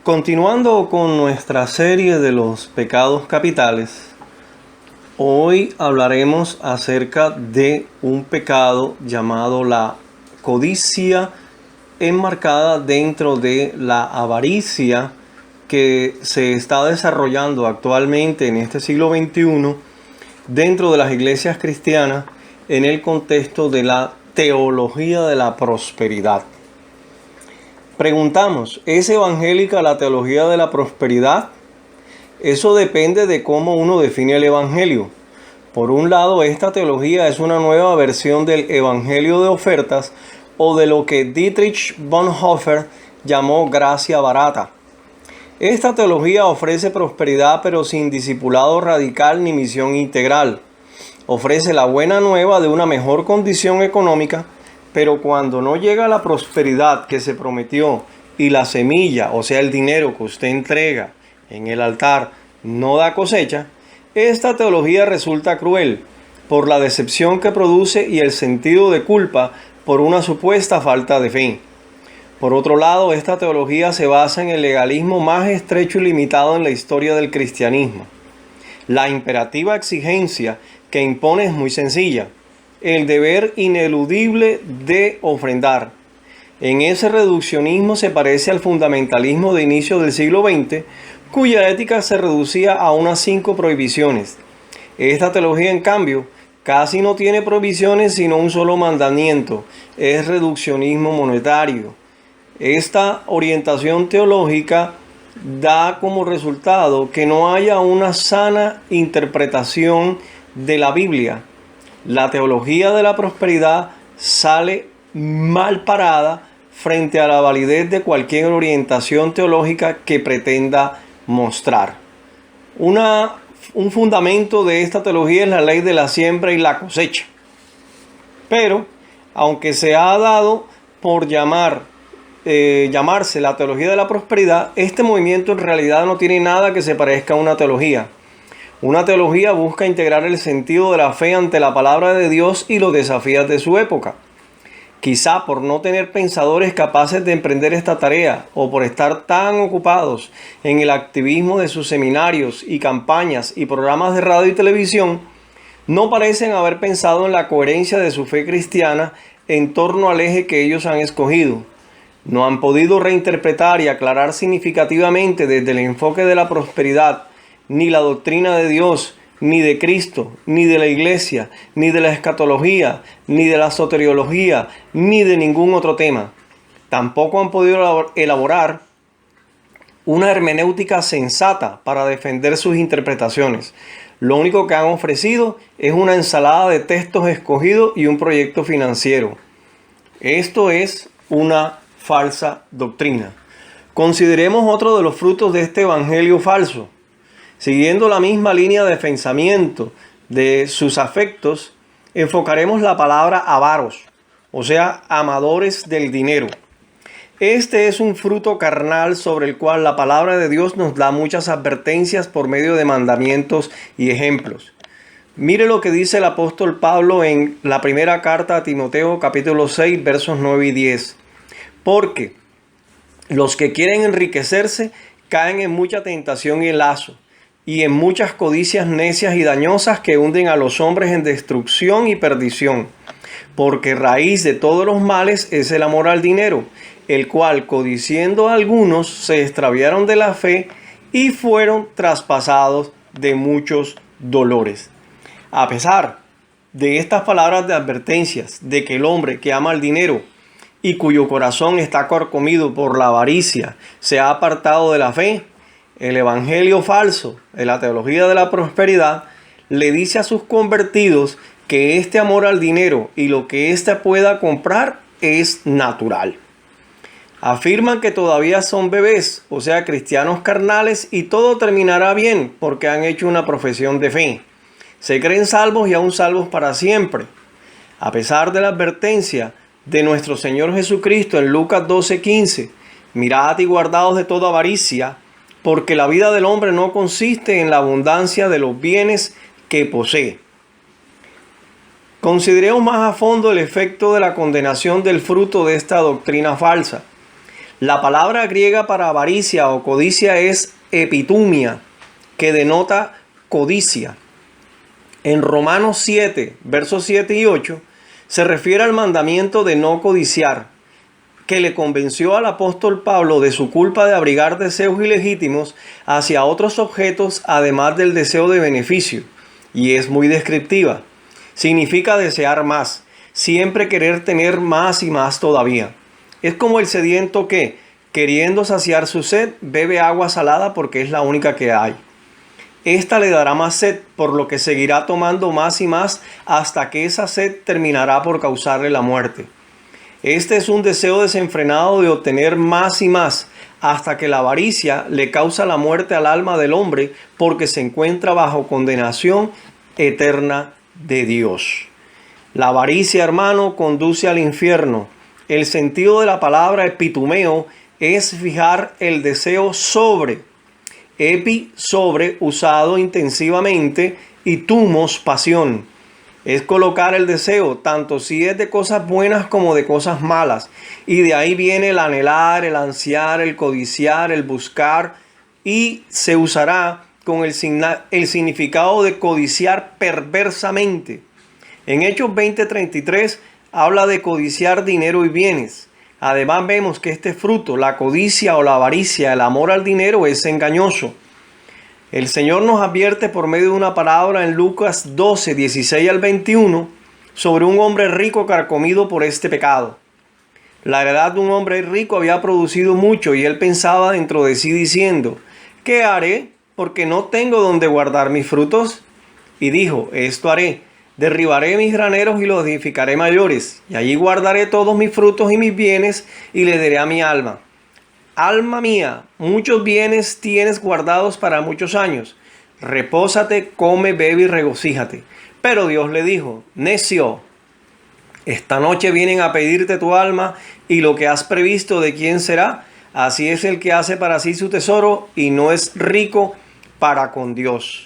Continuando con nuestra serie de los pecados capitales, hoy hablaremos acerca de un pecado llamado la codicia, enmarcada dentro de la avaricia que se está desarrollando actualmente en este siglo XXI dentro de las iglesias cristianas en el contexto de la teología de la prosperidad. Preguntamos, ¿es evangélica la teología de la prosperidad? Eso depende de cómo uno define el evangelio. Por un lado, esta teología es una nueva versión del evangelio de ofertas o de lo que Dietrich Bonhoeffer llamó gracia barata. Esta teología ofrece prosperidad pero sin discipulado radical ni misión integral. Ofrece la buena nueva de una mejor condición económica, pero cuando no llega la prosperidad que se prometió y la semilla, o sea el dinero que usted entrega en el altar, no da cosecha, esta teología resulta cruel por la decepción que produce y el sentido de culpa por una supuesta falta de fe. Por otro lado, esta teología se basa en el legalismo más estrecho y limitado en la historia del cristianismo. La imperativa exigencia que impone es muy sencilla: el deber ineludible de ofrendar. En ese reduccionismo se parece al fundamentalismo de inicio del siglo XX, cuya ética se reducía a unas 5 prohibiciones. Esta teología, en cambio, casi no tiene prohibiciones sino un solo mandamiento: es reduccionismo monetario. Esta orientación teológica da como resultado que no haya una sana interpretación de la Biblia. La teología de la prosperidad sale mal parada frente a la validez de cualquier orientación teológica que pretenda mostrar. Un fundamento de esta teología es la ley de la siembra y la cosecha. Pero, aunque se ha dado por llamarse la teología de la prosperidad, este movimiento en realidad no tiene nada que se parezca a una teología. Una teología busca integrar el sentido de la fe ante la palabra de Dios y los desafíos de su época. Quizá por no tener pensadores capaces de emprender esta tarea o por estar tan ocupados en el activismo de sus seminarios y campañas y programas de radio y televisión, no parecen haber pensado en la coherencia de su fe cristiana en torno al eje que ellos han escogido. No han podido reinterpretar y aclarar significativamente desde el enfoque de la prosperidad ni la doctrina de Dios, ni de Cristo, ni de la Iglesia, ni de la escatología, ni de la soteriología, ni de ningún otro tema. Tampoco han podido elaborar una hermenéutica sensata para defender sus interpretaciones. Lo único que han ofrecido es una ensalada de textos escogidos y un proyecto financiero. Esto es una falsa doctrina. Consideremos otro de los frutos de este evangelio falso. Siguiendo la misma línea de pensamiento de sus afectos, enfocaremos la palabra avaros, o sea, amadores del dinero. Este es un fruto carnal sobre el cual la palabra de Dios nos da muchas advertencias por medio de mandamientos y ejemplos. Mire lo que dice el apóstol Pablo en la primera carta a Timoteo, capítulo 6, versos 9 y 10. Porque los que quieren enriquecerse caen en mucha tentación y lazo, y en muchas codicias necias y dañosas que hunden a los hombres en destrucción y perdición. Porque raíz de todos los males es el amor al dinero, el cual, codiciando a algunos, se extraviaron de la fe y fueron traspasados de muchos dolores. A pesar de estas palabras de advertencias de que el hombre que ama el dinero y cuyo corazón está carcomido por la avaricia se ha apartado de la fe, el evangelio falso de la teología de la prosperidad le dice a sus convertidos que este amor al dinero y lo que éste pueda comprar es natural. Afirman que todavía son bebés, o sea, cristianos carnales, y todo terminará bien porque han hecho una profesión de fe. Se creen salvos y aún salvos para siempre. A pesar de la advertencia de nuestro Señor Jesucristo en Lucas 12:15, mirad y guardaos de toda avaricia, porque la vida del hombre no consiste en la abundancia de los bienes que posee. Consideremos más a fondo el efecto de la condenación del fruto de esta doctrina falsa. La palabra griega para avaricia o codicia es epitumia, que denota codicia. En Romanos 7, versos 7 y 8, se refiere al mandamiento de no codiciar, que le convenció al apóstol Pablo de su culpa de abrigar deseos ilegítimos hacia otros objetos, además del deseo de beneficio, y es muy descriptiva. Significa desear más, siempre querer tener más y más todavía. Es como el sediento que, queriendo saciar su sed, bebe agua salada porque es la única que hay. Esta le dará más sed, por lo que seguirá tomando más y más hasta que esa sed terminará por causarle la muerte. Este es un deseo desenfrenado de obtener más y más, hasta que la avaricia le causa la muerte al alma del hombre, porque se encuentra bajo condenación eterna de Dios. La avaricia, hermano, conduce al infierno. El sentido de la palabra epitumeo es fijar el deseo sobre. Epi, sobre, usado intensivamente, y tumos, pasión. Es colocar el deseo, tanto si es de cosas buenas como de cosas malas. Y de ahí viene el anhelar, el ansiar, el codiciar, el buscar. Y se usará con el significado de codiciar perversamente. En Hechos 20:33 habla de codiciar dinero y bienes. Además vemos que este fruto, la codicia o la avaricia, el amor al dinero, es engañoso. El Señor nos advierte por medio de una parábola en Lucas 12, 16 al 21 sobre un hombre rico carcomido por este pecado. La heredad de un hombre rico había producido mucho y él pensaba dentro de sí diciendo: ¿qué haré? Porque no tengo donde guardar mis frutos. Y dijo: esto haré, derribaré mis graneros y los edificaré mayores, y allí guardaré todos mis frutos y mis bienes, y le diré a mi alma: alma mía, muchos bienes tienes guardados para muchos años. Repósate, come, bebe y regocíjate. Pero Dios le dijo: necio, esta noche vienen a pedirte tu alma, y lo que has previsto, ¿de quién será? Así es el que hace para sí su tesoro y no es rico para con Dios.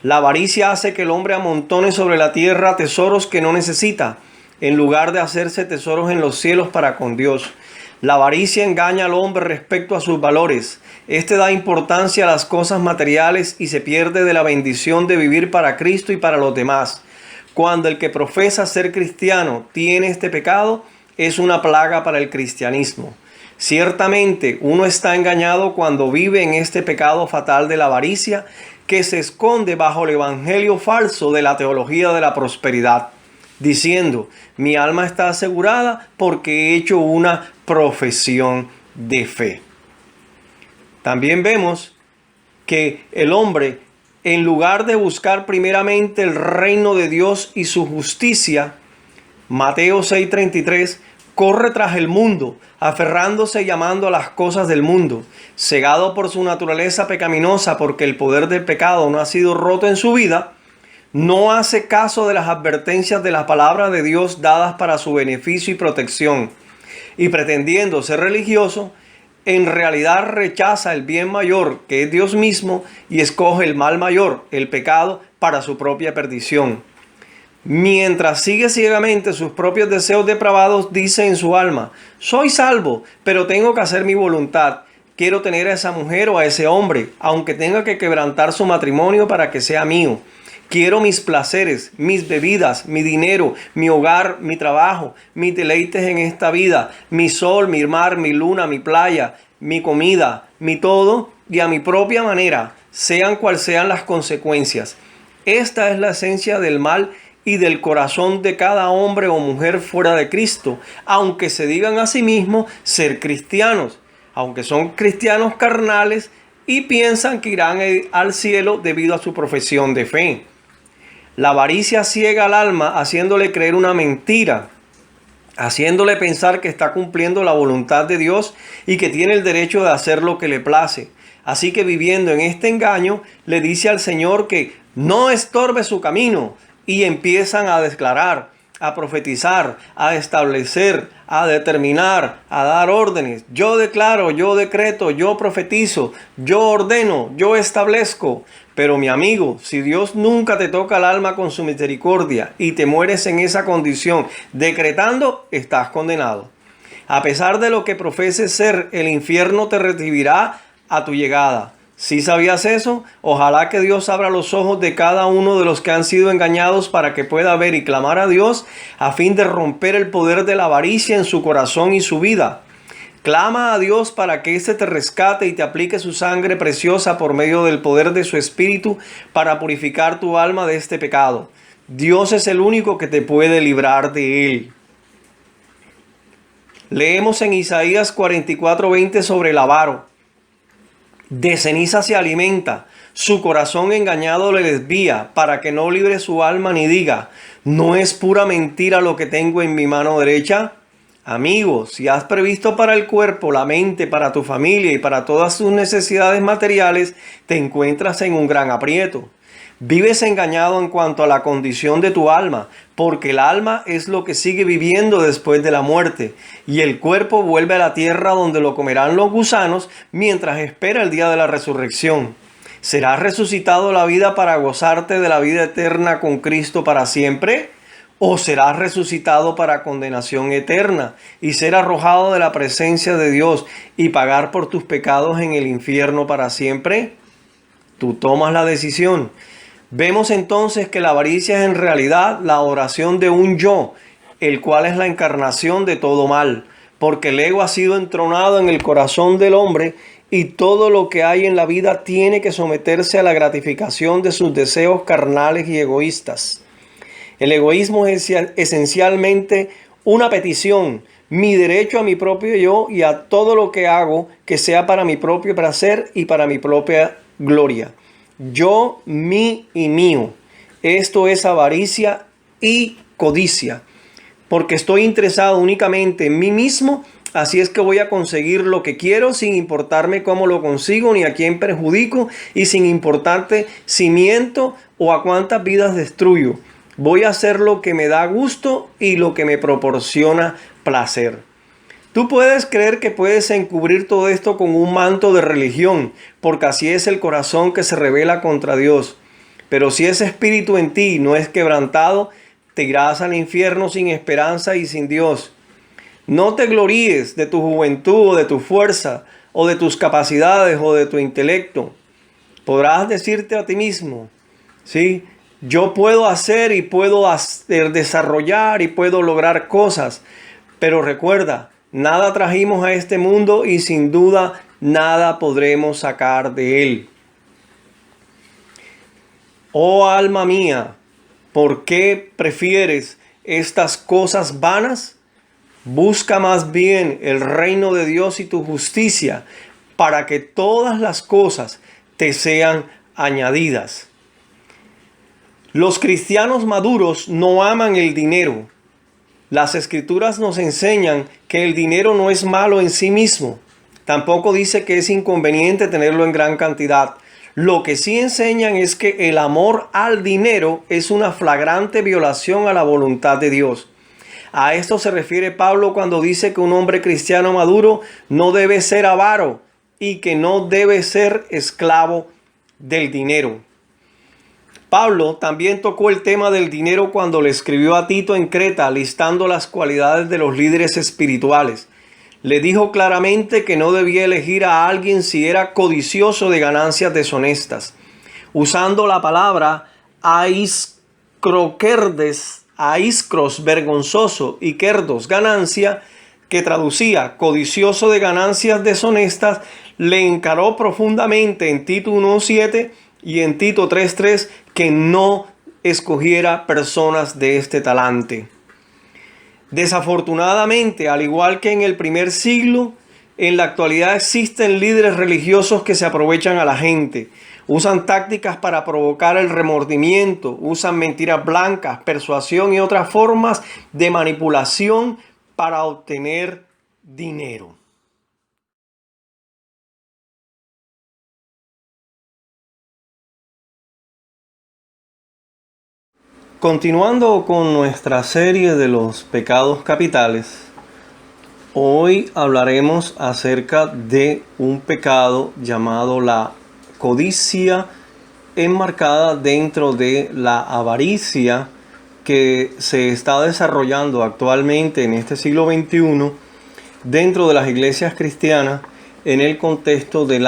La avaricia hace que el hombre amontone sobre la tierra tesoros que no necesita, en lugar de hacerse tesoros en los cielos para con Dios. La avaricia engaña al hombre respecto a sus valores. Este da importancia a las cosas materiales y se pierde de la bendición de vivir para Cristo y para los demás. Cuando el que profesa ser cristiano tiene este pecado, es una plaga para el cristianismo. Ciertamente, uno está engañado cuando vive en este pecado fatal de la avaricia, que se esconde bajo el evangelio falso de la teología de la prosperidad, diciendo: mi alma está asegurada porque he hecho una profesión de fe. También vemos que el hombre, en lugar de buscar primeramente el reino de Dios y su justicia, Mateo 6:33, corre tras el mundo, aferrándose y llamando a las cosas del mundo, cegado por su naturaleza pecaminosa, porque el poder del pecado no ha sido roto en su vida. No hace caso de las advertencias de las palabras de Dios dadas para su beneficio y protección, y pretendiendo ser religioso, en realidad rechaza el bien mayor, que es Dios mismo, y escoge el mal mayor, el pecado, para su propia perdición. Mientras sigue ciegamente sus propios deseos depravados, dice en su alma: soy salvo, pero tengo que hacer mi voluntad. Quiero tener a esa mujer o a ese hombre, aunque tenga que quebrantar su matrimonio para que sea mío. Quiero mis placeres, mis bebidas, mi dinero, mi hogar, mi trabajo, mis deleites en esta vida, mi sol, mi mar, mi luna, mi playa, mi comida, mi todo, y a mi propia manera, sean cual sean las consecuencias. Esta es la esencia del mal y del corazón de cada hombre o mujer fuera de Cristo, aunque se digan a sí mismos ser cristianos, aunque son cristianos carnales y piensan que irán al cielo debido a su profesión de fe. La avaricia ciega al alma, haciéndole creer una mentira, haciéndole pensar que está cumpliendo la voluntad de Dios y que tiene el derecho de hacer lo que le place. Así que, viviendo en este engaño, le dice al Señor que no estorbe su camino, y empiezan a declarar, a profetizar, a establecer, a determinar, a dar órdenes. Yo declaro, yo decreto, yo profetizo, yo ordeno, yo establezco. Pero mi amigo, si Dios nunca te toca el alma con su misericordia y te mueres en esa condición decretando, estás condenado. A pesar de lo que profeses ser, el infierno te recibirá a tu llegada. ¿Sí sabías eso? Ojalá que Dios abra los ojos de cada uno de los que han sido engañados para que pueda ver y clamar a Dios a fin de romper el poder de la avaricia en su corazón y su vida. Clama a Dios para que éste te rescate y te aplique su sangre preciosa por medio del poder de su Espíritu para purificar tu alma de este pecado. Dios es el único que te puede librar de él. Leemos en Isaías 44:20 sobre el avaro. De ceniza se alimenta, su corazón engañado le desvía, para que no libre su alma ni diga, ¿no es pura mentira lo que tengo en mi mano derecha? Amigo, si has previsto para el cuerpo, la mente, para tu familia y para todas tus necesidades materiales, te encuentras en un gran aprieto. Vives engañado en cuanto a la condición de tu alma, porque el alma es lo que sigue viviendo después de la muerte, y el cuerpo vuelve a la tierra donde lo comerán los gusanos mientras espera el día de la resurrección. ¿Serás resucitado a la vida para gozarte de la vida eterna con Cristo para siempre? ¿O serás resucitado para condenación eterna y ser arrojado de la presencia de Dios y pagar por tus pecados en el infierno para siempre? Tú tomas la decisión. Vemos entonces que la avaricia es en realidad la oración de un yo, el cual es la encarnación de todo mal, porque el ego ha sido entronado en el corazón del hombre y todo lo que hay en la vida tiene que someterse a la gratificación de sus deseos carnales y egoístas. El egoísmo es esencialmente una petición, mi derecho a mi propio yo y a todo lo que hago que sea para mi propio placer y para mi propia gloria. Yo, mí y mío. Esto es avaricia y codicia. Porque estoy interesado únicamente en mí mismo, así es que voy a conseguir lo que quiero sin importarme cómo lo consigo ni a quién perjudico y sin importarte si miento o a cuántas vidas destruyo. Voy a hacer lo que me da gusto y lo que me proporciona placer. Tú puedes creer que puedes encubrir todo esto con un manto de religión, porque así es el corazón que se rebela contra Dios. Pero si ese espíritu en ti no es quebrantado, te irás al infierno sin esperanza y sin Dios. No te gloríes de tu juventud o de tu fuerza, o de tus capacidades o de tu intelecto. Podrás decirte a ti mismo, ¿sí? Yo puedo hacer y puedo desarrollar y puedo lograr cosas, pero recuerda, nada trajimos a este mundo y sin duda nada podremos sacar de él. Oh alma mía, ¿por qué prefieres estas cosas vanas? Busca más bien el reino de Dios y tu justicia para que todas las cosas te sean añadidas. Los cristianos maduros no aman el dinero. Las escrituras nos enseñan que el dinero no es malo en sí mismo. Tampoco dice que es inconveniente tenerlo en gran cantidad. Lo que sí enseñan es que el amor al dinero es una flagrante violación a la voluntad de Dios. A esto se refiere Pablo cuando dice que un hombre cristiano maduro no debe ser avaro y que no debe ser esclavo del dinero. Pablo también tocó el tema del dinero cuando le escribió a Tito en Creta, listando las cualidades de los líderes espirituales. Le dijo claramente que no debía elegir a alguien si era codicioso de ganancias deshonestas, usando la palabra aiskros, vergonzoso, y kerdos, ganancia, que traducía codicioso de ganancias deshonestas. Le encaró profundamente en Tito 1:7 y en Tito 3:3 que no escogiera personas de este talante. Desafortunadamente, al igual que en el primer siglo, en la actualidad existen líderes religiosos que se aprovechan a la gente. Usan tácticas para provocar el remordimiento, usan mentiras blancas, persuasión y otras formas de manipulación para obtener dinero. Continuando con nuestra serie de los pecados capitales, hoy hablaremos acerca de un pecado llamado la codicia, enmarcada dentro de la avaricia que se está desarrollando actualmente en este siglo XXI dentro de las iglesias cristianas en el contexto de la